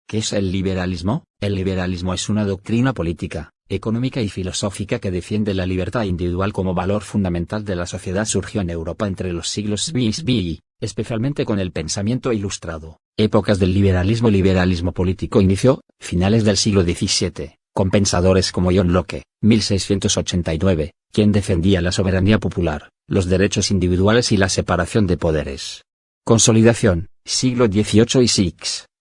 ¿Qué es el liberalismo? El liberalismo es una doctrina política, económica y filosófica que defiende la libertad individual como valor fundamental de la sociedad. Surgió en Europa entre los siglos XX y, especialmente con el pensamiento ilustrado. Épocas del liberalismo. Liberalismo político inició, finales del siglo XVII, con pensadores como John Locke, 1689, quien defendía la soberanía popular, los derechos individuales y la separación de poderes. Consolidación, siglo XVIII y XVI.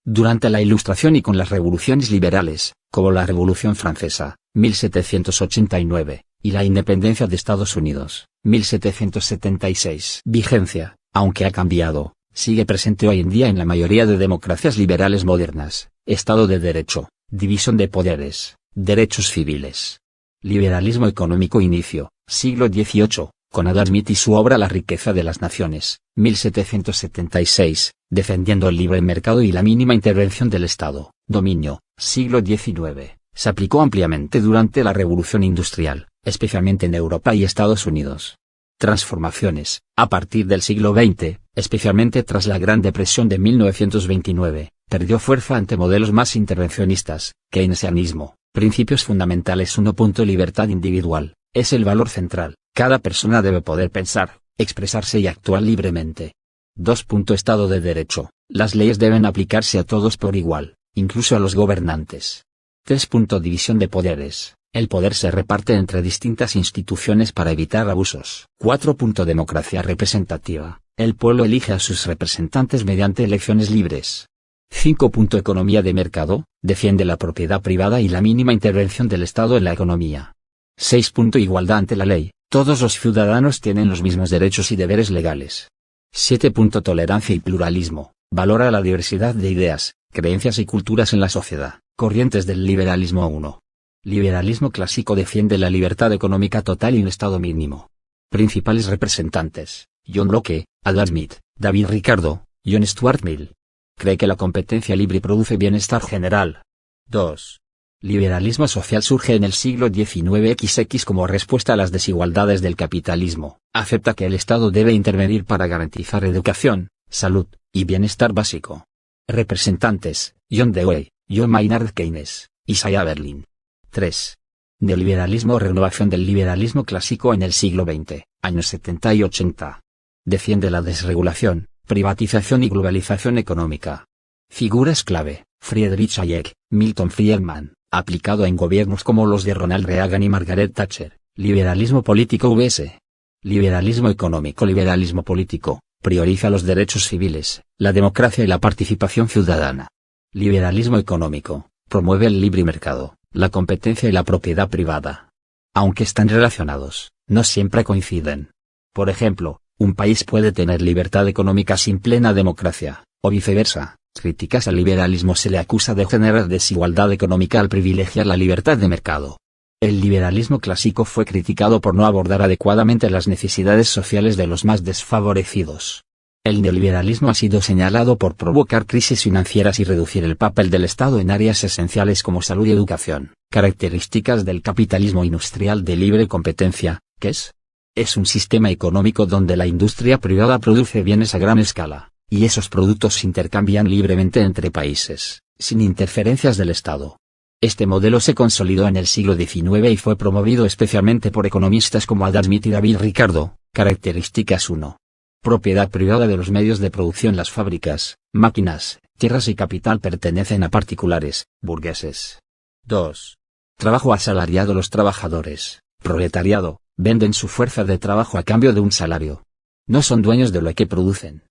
Durante la Ilustración y con las revoluciones liberales, como la Revolución Francesa, 1789, y la independencia de Estados Unidos, 1776. Vigencia, aunque ha cambiado, sigue presente hoy en día en la mayoría de democracias liberales modernas: Estado de Derecho, división de poderes, derechos civiles. Liberalismo económico. Inicio, siglo XVIII, con Adam Smith y su obra La riqueza de las naciones, 1776, defendiendo el libre mercado y la mínima intervención del Estado. Dominio, siglo XIX, se aplicó ampliamente durante la Revolución Industrial, especialmente en Europa y Estados Unidos. Transformaciones, a partir del siglo XX, especialmente tras la Gran Depresión de 1929, perdió fuerza ante modelos más intervencionistas. Keynesianismo, principios fundamentales. 1. Libertad individual, es el valor central. Cada persona debe poder pensar, expresarse y actuar libremente. 2. Estado de Derecho, las leyes deben aplicarse a todos por igual, incluso a los gobernantes. 3. División de poderes, el poder se reparte entre distintas instituciones para evitar abusos. 4. Democracia representativa, el pueblo elige a sus representantes mediante elecciones libres. 5. Economía de mercado, defiende la propiedad privada y la mínima intervención del Estado en la economía. 6. Igualdad ante la ley, todos los ciudadanos tienen los mismos derechos y deberes legales. 7. Tolerancia y pluralismo, valora la diversidad de ideas, creencias y culturas en la sociedad. Corrientes del liberalismo. 1. Liberalismo clásico defiende la libertad económica total y un Estado mínimo. Principales representantes: John Locke, Adam Smith, David Ricardo, John Stuart Mill. Cree que la competencia libre produce bienestar general. 2. Liberalismo social surge en el siglo XIX como respuesta a las desigualdades del capitalismo. Acepta que el Estado debe intervenir para garantizar educación, salud y bienestar básico. Representantes: John Dewey, John Maynard Keynes, Isaiah Berlin. 3. Neoliberalismo. Renovación del liberalismo clásico en el siglo XX, años 70 y 80. Defiende la desregulación, privatización y globalización económica. Figuras clave: Friedrich Hayek, Milton Friedman, aplicado en gobiernos como los de Ronald Reagan y Margaret Thatcher. Liberalismo político vs. Liberalismo económico. Liberalismo político, prioriza los derechos civiles, la democracia y la participación ciudadana. Liberalismo económico, promueve el libre mercado, la competencia y la propiedad privada. Aunque están relacionados, no siempre coinciden. Por ejemplo, un país puede tener libertad económica sin plena democracia, o viceversa. Críticas al liberalismo: se le acusa de generar desigualdad económica al privilegiar la libertad de mercado. El liberalismo clásico fue criticado por no abordar adecuadamente las necesidades sociales de los más desfavorecidos. El neoliberalismo ha sido señalado por provocar crisis financieras y reducir el papel del Estado en áreas esenciales como salud y educación. Características del capitalismo industrial de libre competencia. ¿Qué es? Es un sistema económico donde la industria privada produce bienes a gran escala, y esos productos se intercambian libremente entre países, sin interferencias del Estado. Este modelo se consolidó en el siglo XIX y fue promovido especialmente por economistas como Adam Smith y David Ricardo. Características. 1. Propiedad privada de los medios de producción. Las fábricas, máquinas, tierras y capital pertenecen a particulares, burgueses. 2. Trabajo asalariado. Los trabajadores, proletariado, venden su fuerza de trabajo a cambio de un salario. No son dueños de lo que producen.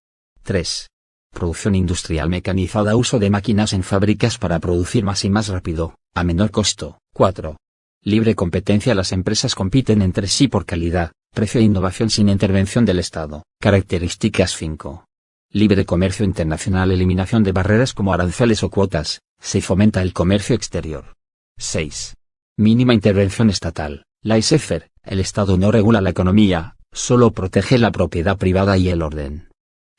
3. Producción industrial mecanizada. Uso de máquinas en fábricas para producir más y más rápido, a menor costo. 4. Libre competencia. Las empresas compiten entre sí por calidad, precio e innovación sin intervención del Estado. Características. 5. Libre comercio internacional. Eliminación de barreras como aranceles o cuotas, se fomenta el comercio exterior. 6. Mínima intervención estatal. Laissez-faire, el Estado no regula la economía, solo protege la propiedad privada y el orden.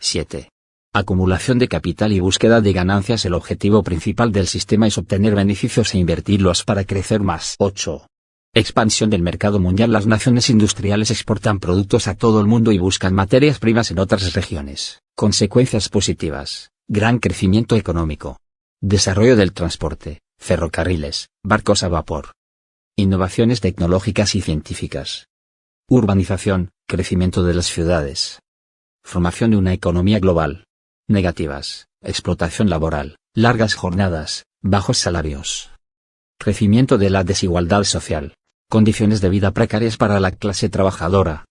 7. Acumulación de capital y búsqueda de ganancias. El objetivo principal del sistema es obtener beneficios e invertirlos para crecer más. 8. Expansión del mercado mundial. Las naciones industriales exportan productos a todo el mundo y buscan materias primas en otras regiones. Consecuencias positivas: gran crecimiento económico. Desarrollo del transporte, ferrocarriles, barcos a vapor. Innovaciones tecnológicas y científicas. Urbanización, crecimiento de las ciudades. Formación de una economía global. Negativas, explotación laboral, largas jornadas, bajos salarios. Crecimiento de la desigualdad social. Condiciones de vida precarias para la clase trabajadora.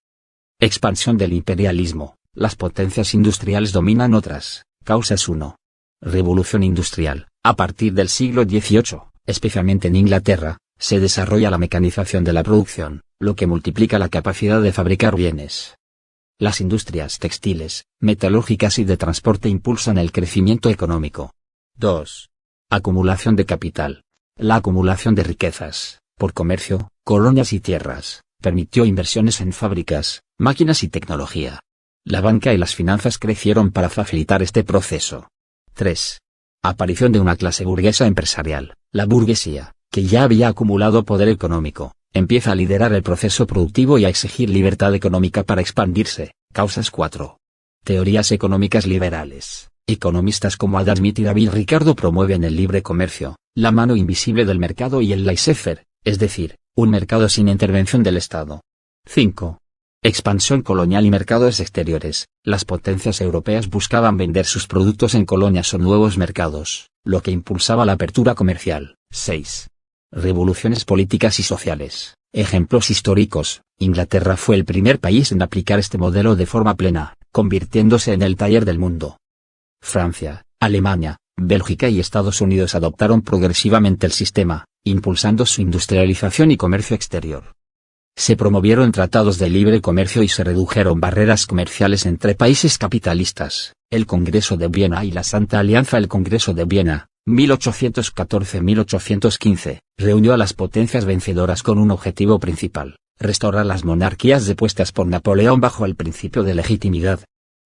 Expansión del imperialismo, las potencias industriales dominan otras. Causas 1. Revolución industrial. A partir del siglo XVIII, especialmente en Inglaterra, se desarrolla la mecanización de la producción, lo que multiplica la capacidad de fabricar bienes. Las industrias textiles, metalúrgicas y de transporte impulsan el crecimiento económico. 2. Acumulación de capital. La acumulación de riquezas, por comercio, colonias y tierras, permitió inversiones en fábricas, máquinas y tecnología. La banca y las finanzas crecieron para facilitar este proceso. 3. Aparición de una clase burguesa empresarial. La burguesía, que ya había acumulado poder económico, empieza a liderar el proceso productivo y a exigir libertad económica para expandirse. Causas 4. Teorías económicas liberales. Economistas como Adam Smith y David Ricardo promueven el libre comercio, la mano invisible del mercado y el laissez-faire, es decir, un mercado sin intervención del Estado. 5. Expansión colonial y mercados exteriores. Las potencias europeas buscaban vender sus productos en colonias o nuevos mercados, lo que impulsaba la apertura comercial. 6. Revoluciones políticas y sociales. Ejemplos históricos. Inglaterra fue el primer país en aplicar este modelo de forma plena, convirtiéndose en el taller del mundo. Francia, Alemania, Bélgica y Estados Unidos adoptaron progresivamente el sistema, impulsando su industrialización y comercio exterior. Se promovieron tratados de libre comercio y se redujeron barreras comerciales entre países capitalistas. El Congreso de Viena y la Santa Alianza. El Congreso de Viena, 1814-1815, reunió a las potencias vencedoras con un objetivo principal: restaurar las monarquías depuestas por Napoleón bajo el principio de legitimidad.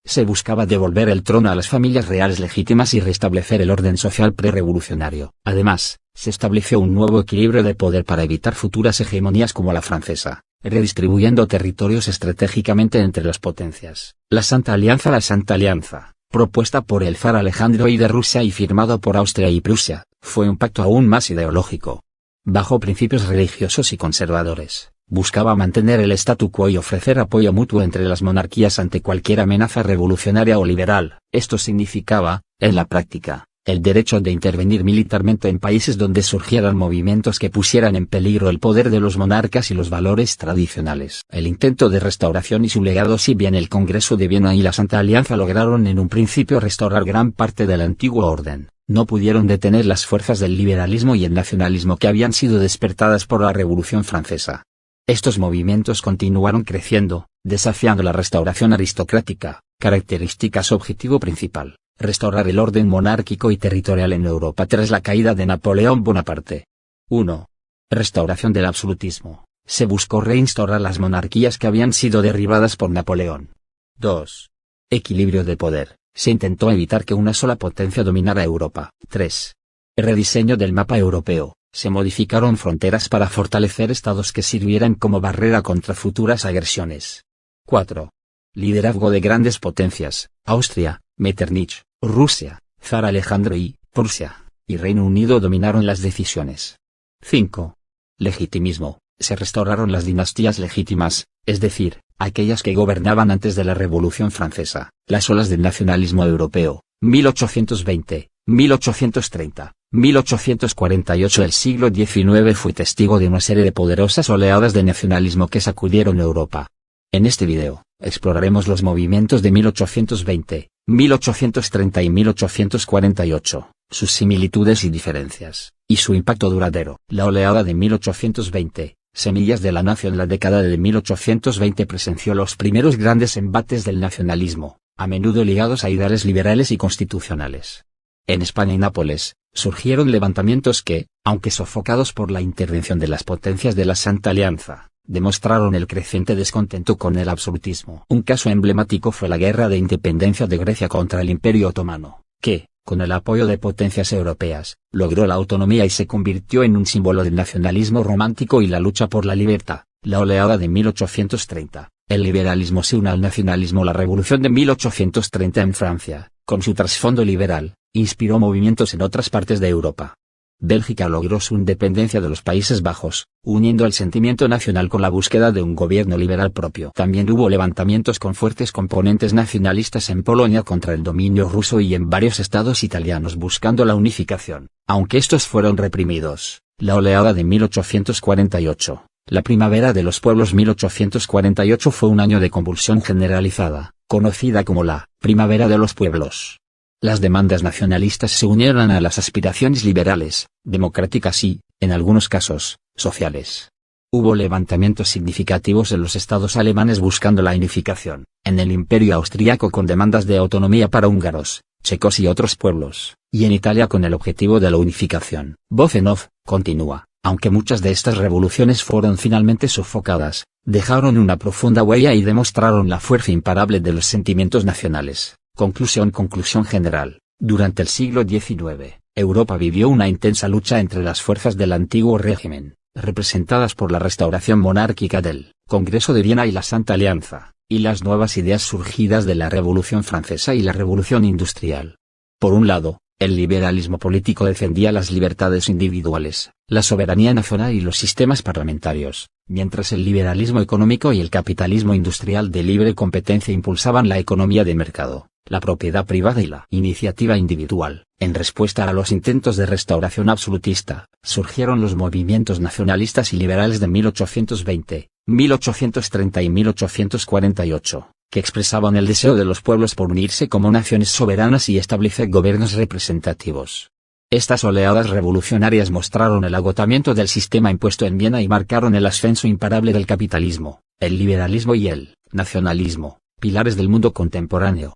Se buscaba devolver el trono a las familias reales legítimas y restablecer el orden social prerevolucionario. Además, se estableció un nuevo equilibrio de poder para evitar futuras hegemonías como la francesa, redistribuyendo territorios estratégicamente entre las potencias. La Santa Alianza, propuesta por el zar Alejandro I de Rusia y firmado por Austria y Prusia, fue un pacto aún más ideológico. Bajo principios religiosos y conservadores, buscaba mantener el statu quo y ofrecer apoyo mutuo entre las monarquías ante cualquier amenaza revolucionaria o liberal. Esto significaba, en la práctica, el derecho de intervenir militarmente en países donde surgieran movimientos que pusieran en peligro el poder de los monarcas y los valores tradicionales. El intento de restauración y su legado. Si bien el Congreso de Viena y la Santa Alianza lograron en un principio restaurar gran parte del antiguo orden, no pudieron detener las fuerzas del liberalismo y el nacionalismo que habían sido despertadas por la Revolución Francesa. Estos movimientos continuaron creciendo, desafiando la restauración aristocrática, característica su objetivo principal: restaurar el orden monárquico y territorial en Europa tras la caída de Napoleón Bonaparte. 1. Restauración del absolutismo. Se buscó reinstaurar las monarquías que habían sido derribadas por Napoleón. 2. Equilibrio de poder. Se intentó evitar que una sola potencia dominara Europa. 3. Rediseño del mapa europeo. Se modificaron fronteras para fortalecer estados que sirvieran como barrera contra futuras agresiones. 4. Liderazgo de grandes potencias: Austria, Metternich, Rusia, zar Alejandro I, Prusia, y Reino Unido dominaron las decisiones. 5. Legitimismo. Se restauraron las dinastías legítimas, es decir, aquellas que gobernaban antes de la Revolución Francesa. Las olas del nacionalismo europeo, 1820, 1830, 1848. El siglo XIX fue testigo de una serie de poderosas oleadas de nacionalismo que sacudieron Europa. En este video, exploraremos los movimientos de 1820, 1830 y 1848, sus similitudes y diferencias, y su impacto duradero. La oleada de 1820, semillas de la nación. La década de 1820 presenció los primeros grandes embates del nacionalismo, a menudo ligados a ideales liberales y constitucionales. En España y Nápoles, surgieron levantamientos que, aunque sofocados por la intervención de las potencias de la Santa Alianza, demostraron el creciente descontento con el absolutismo. Un caso emblemático fue la Guerra de Independencia de Grecia contra el Imperio Otomano, que, con el apoyo de potencias europeas, logró la autonomía y se convirtió en un símbolo del nacionalismo romántico y la lucha por la libertad. La oleada de 1830, el liberalismo se une al nacionalismo. La Revolución de 1830 en Francia, con su trasfondo liberal, inspiró movimientos en otras partes de Europa. Bélgica logró su independencia de los Países Bajos, uniendo el sentimiento nacional con la búsqueda de un gobierno liberal propio. También hubo levantamientos con fuertes componentes nacionalistas en Polonia contra el dominio ruso y en varios estados italianos buscando la unificación, aunque estos fueron reprimidos. La oleada de 1848, la primavera de los pueblos 1848 fue un año de convulsión generalizada, conocida como la Primavera de los Pueblos. Las demandas nacionalistas se unieron a las aspiraciones liberales, democráticas y, en algunos casos, sociales. Hubo levantamientos significativos en los estados alemanes buscando la unificación, en el Imperio Austriaco con demandas de autonomía para húngaros, checos y otros pueblos, y en Italia con el objetivo de la unificación. Voz en off, continúa, aunque muchas de estas revoluciones fueron finalmente sofocadas, dejaron una profunda huella y demostraron la fuerza imparable de los sentimientos nacionales. Conclusión general. Durante el siglo XIX, Europa vivió una intensa lucha entre las fuerzas del antiguo régimen, representadas por la restauración monárquica del Congreso de Viena y la Santa Alianza, y las nuevas ideas surgidas de la Revolución Francesa y la Revolución Industrial. Por un lado, el liberalismo político defendía las libertades individuales, la soberanía nacional y los sistemas parlamentarios, mientras el liberalismo económico y el capitalismo industrial de libre competencia impulsaban la economía de mercado, la propiedad privada y la iniciativa individual. En respuesta a los intentos de restauración absolutista, surgieron los movimientos nacionalistas y liberales de 1820, 1830 y 1848, que expresaban el deseo de los pueblos por unirse como naciones soberanas y establecer gobiernos representativos. Estas oleadas revolucionarias mostraron el agotamiento del sistema impuesto en Viena y marcaron el ascenso imparable del capitalismo, el liberalismo y el nacionalismo, pilares del mundo contemporáneo.